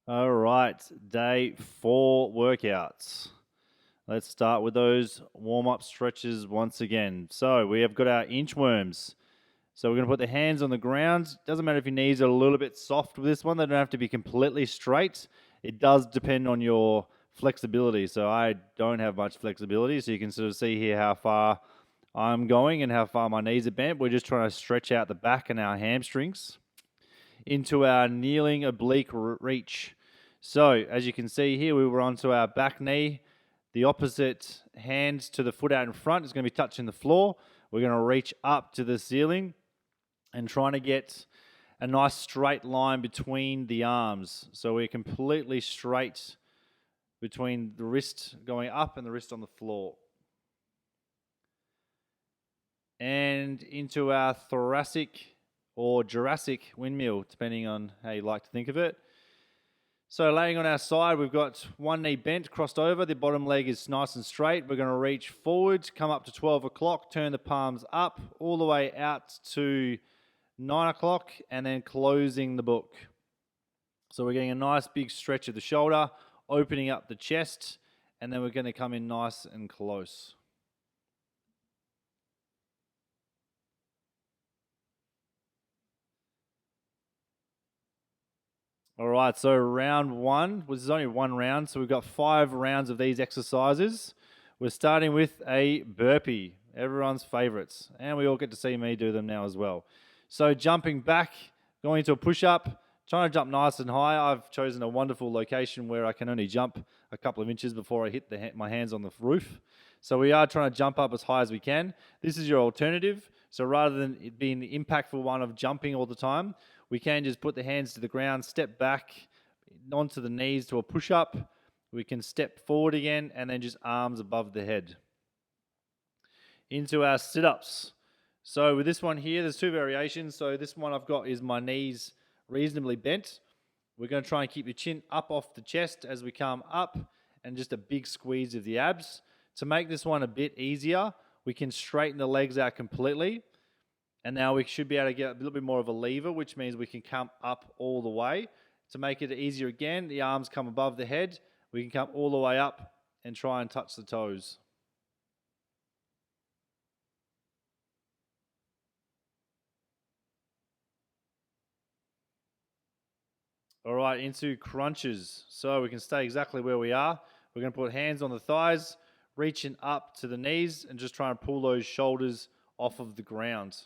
All right, day 4 workouts. Let's start with those warm-up stretches once again. So we have got our inchworms. So we're going to put the hands on the ground. Doesn't matter if your knees are a little bit soft with this one. They don't have to be completely straight. It does depend on your flexibility. So I don't have much flexibility. So you can sort of see here how far I'm going and how far my knees are bent. We're just trying to stretch out the back and our hamstrings into our kneeling oblique reach. So as you can see here, we were onto our back knee. The opposite hand to the foot out in front is going to be touching the floor. We're going to reach up to the ceiling and trying to get a nice straight line between the arms. So we're completely straight between the wrist going up and the wrist on the floor. And into our thoracic or Jurassic windmill, depending on how you like to think of it. So laying on our side, we've got one knee bent, crossed over. The bottom leg is nice and straight. We're going to reach forward, come up to 12 o'clock, turn the palms up all the way out to 9 o'clock, and then closing the book. So we're getting a nice big stretch of the shoulder, opening up the chest, and then we're going to come in nice and close. All right, so round 1, this is only one round, so we've got 5 rounds of these exercises. We're starting with a burpee, everyone's favorites, and we all get to see me do them now as well. So jumping back, going into a push-up, trying to jump nice and high. I've chosen a wonderful location where I can only jump a couple of inches before I hit my hands on the roof. So we are trying to jump up as high as we can. This is your alternative. So rather than it being the impactful one of jumping all the time, we can just put the hands to the ground, step back onto the knees to a push-up. We can step forward again and then just arms above the head. Into our sit-ups. So with this one here, there's 2 variations. So this one I've got is my knees reasonably bent. We're going to try and keep your chin up off the chest as we come up and just a big squeeze of the abs. To make this one a bit easier, we can straighten the legs out completely. And now we should be able to get a little bit more of a lever, which means we can come up all the way. To make it easier again, the arms come above the head. We can come all the way up and try and touch the toes. All right, into crunches. So we can stay exactly where we are. We're going to put hands on the thighs, reaching up to the knees and just try and pull those shoulders off of the ground.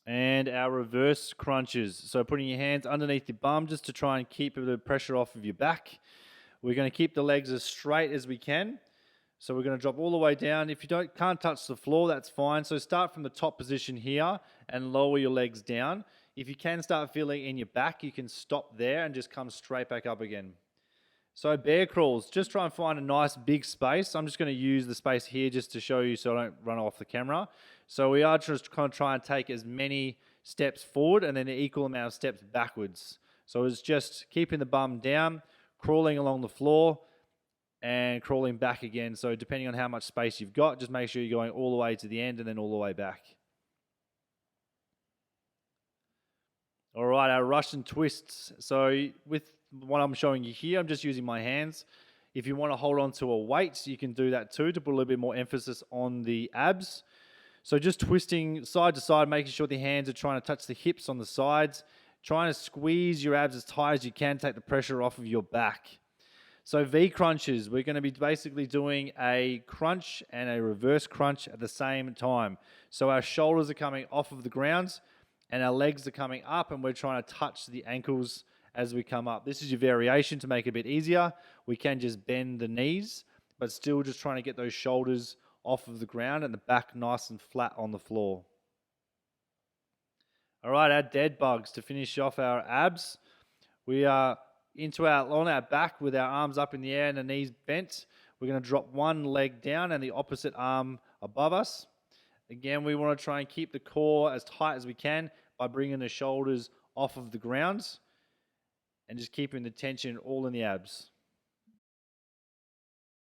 And our reverse crunches. So putting your hands underneath your bum just to try and keep the pressure off of your back. We're going to keep the legs as straight as we can. So we're going to drop all the way down. If you can't touch the floor, that's fine. So start from the top position here and lower your legs down. If you can start feeling in your back, you can stop there and just come straight back up again. So bear crawls, just try and find a nice big space. I'm just going to use the space here just to show you so I don't run off the camera. So we are just kind of trying to take as many steps forward and then an equal amount of steps backwards. So it's just keeping the bum down, crawling along the floor and crawling back again. So depending on how much space you've got, just make sure you're going all the way to the end and then all the way back. All right, our Russian twists. So with what I'm showing you here, I'm just using my hands. If you want to hold on to a weight, you can do that too to put a little bit more emphasis on the abs. So just twisting side to side, making sure the hands are trying to touch the hips on the sides, trying to squeeze your abs as tight as you can, take the pressure off of your back. So V crunches, we're going to be basically doing a crunch and a reverse crunch at the same time. So our shoulders are coming off of the ground and our legs are coming up and we're trying to touch the ankles as we come up. This is your variation to make it a bit easier. We can just bend the knees, but still just trying to get those shoulders off of the ground and the back nice and flat on the floor. All right, our dead bugs to finish off our abs. We are on our back with our arms up in the air and the knees bent. We're going to drop one leg down and the opposite arm above us. Again, we want to try and keep the core as tight as we can by bringing the shoulders off of the ground and just keeping the tension all in the abs.